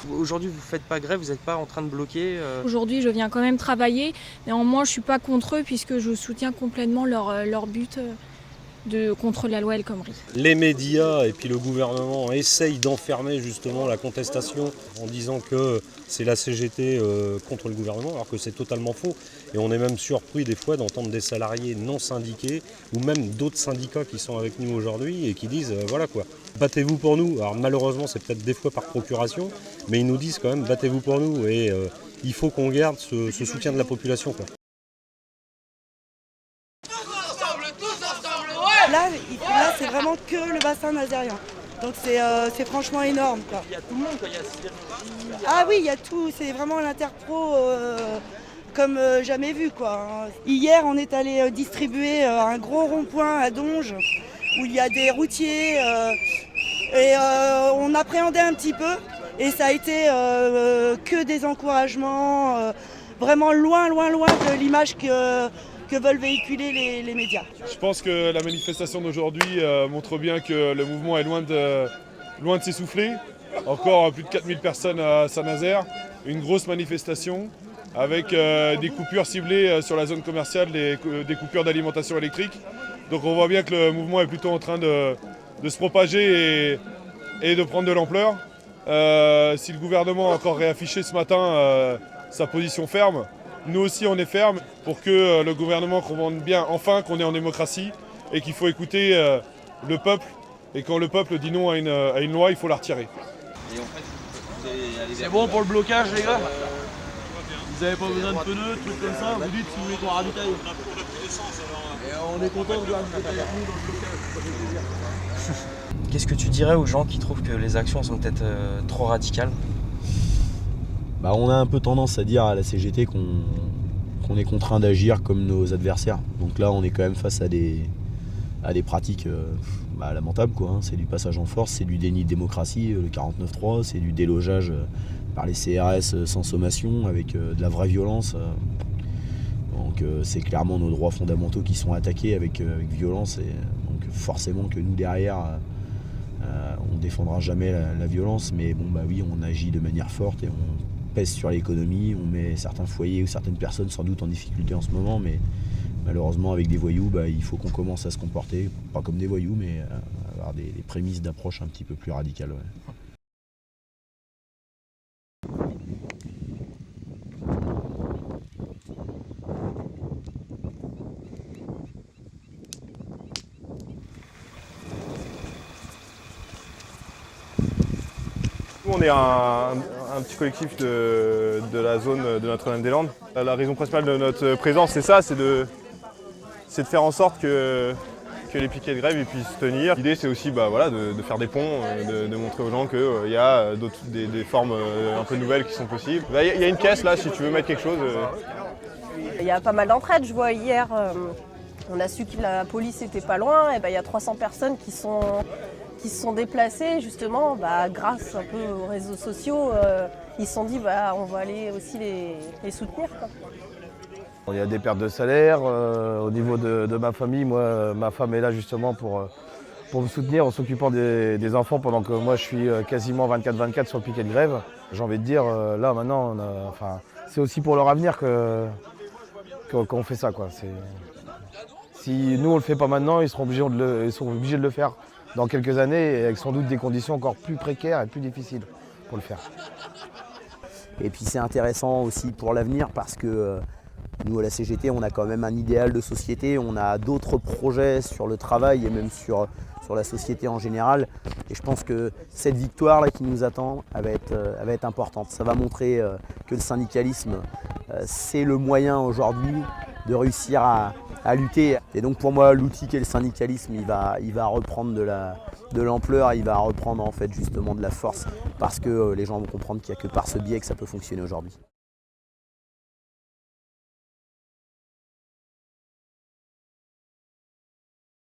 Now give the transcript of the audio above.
Aujourd'hui, vous ne faites pas grève, vous n'êtes pas en train de bloquer Aujourd'hui, je viens quand même travailler. Néanmoins, je ne suis pas contre eux puisque je soutiens complètement leur but contre la loi El Khomri. Les médias et puis le gouvernement essayent d'enfermer justement la contestation en disant que c'est la CGT contre le gouvernement, alors que c'est totalement faux. Et on est même surpris des fois d'entendre des salariés non syndiqués ou même d'autres syndicats qui sont avec nous aujourd'hui et qui disent voilà quoi, battez-vous pour nous. Alors malheureusement c'est peut-être des fois par procuration, mais ils nous disent quand même battez-vous pour nous et il faut qu'on garde ce soutien de la population, quoi. Là, c'est vraiment que le bassin nazérien. Donc c'est franchement énorme, quoi. Il y a tout le monde, quoi. Ah oui, il y a tout. C'est vraiment l'interpro comme jamais vu, quoi. Hier, on est allé distribuer un gros rond-point à Donge où il y a des routiers et on appréhendait un petit peu. Et ça a été que des encouragements, vraiment loin de l'image que veulent véhiculer les médias. Je pense que la manifestation d'aujourd'hui montre bien que le mouvement est loin de s'essouffler. Encore plus de 4000 personnes à Saint-Nazaire, une grosse manifestation avec des coupures ciblées sur la zone commerciale, des coupures d'alimentation électrique. Donc on voit bien que le mouvement est plutôt en train de se propager et de prendre de l'ampleur. Si le gouvernement a encore réaffiché ce matin sa position ferme, nous aussi on est ferme pour que le gouvernement comprenne bien enfin qu'on est en démocratie et qu'il faut écouter le peuple, et quand le peuple dit non à une loi, il faut la retirer. C'est bon pour le blocage les gars? Vous avez pas besoin de pneus, trucs comme ça, vous dites si vous voulez qu'on ravitaille. Et on est content de vous ravitailler avec nous dans le blocage. Qu'est-ce que tu dirais aux gens qui trouvent que les actions sont peut-être trop radicales? On a un peu tendance à dire à la CGT qu'on est contraint d'agir comme nos adversaires. Donc là, on est quand même face à des pratiques lamentables, quoi. C'est du passage en force, c'est du déni de démocratie, le 49.3, c'est du délogeage par les CRS sans sommation, avec de la vraie violence. Donc c'est clairement nos droits fondamentaux qui sont attaqués avec violence. Et donc forcément que nous, derrière, on ne défendra jamais la violence. Mais oui, on agit de manière forte et on pèse sur l'économie, on met certains foyers ou certaines personnes sans doute en difficulté en ce moment, mais malheureusement avec des voyous, il faut qu'on commence à se comporter, pas comme des voyous, mais avoir des prémices d'approche un petit peu plus radicales. Ouais. Nous, on est un petit collectif de la zone de Notre-Dame-des-Landes. La raison principale de notre présence, c'est ça, c'est de faire en sorte que les piquets de grève puissent tenir. L'idée, c'est aussi de faire des ponts, de montrer aux gens qu'il y a des formes un peu nouvelles qui sont possibles. Il y a une caisse là, si tu veux mettre quelque chose. Il y a pas mal d'entraide. Je vois hier, on a su que la police était pas loin. Et il y a 300 personnes qui se sont déplacés justement grâce un peu aux réseaux sociaux. Ils se sont dit on va aller aussi les soutenir, quoi. Il y a des pertes de salaire. Au niveau de ma famille, moi, ma femme est là justement pour me soutenir en s'occupant des enfants pendant que moi je suis quasiment 24/24 sur le piquet de grève. J'ai envie de dire, là maintenant, c'est aussi pour leur avenir qu'on fait ça, quoi. Si nous on ne le fait pas maintenant, ils seront obligés de le faire dans quelques années, et avec sans doute des conditions encore plus précaires et plus difficiles pour le faire. Et puis c'est intéressant aussi pour l'avenir parce que nous à la CGT on a quand même un idéal de société, on a d'autres projets sur le travail et même sur la société en général. Et je pense que cette victoire là qui nous attend elle va être importante. Ça va montrer que le syndicalisme c'est le moyen aujourd'hui de réussir à lutter. Et donc pour moi l'outil qu'est le syndicalisme il va reprendre de l'ampleur, il va reprendre en fait justement de la force parce que les gens vont comprendre qu'il n'y a que par ce biais que ça peut fonctionner aujourd'hui.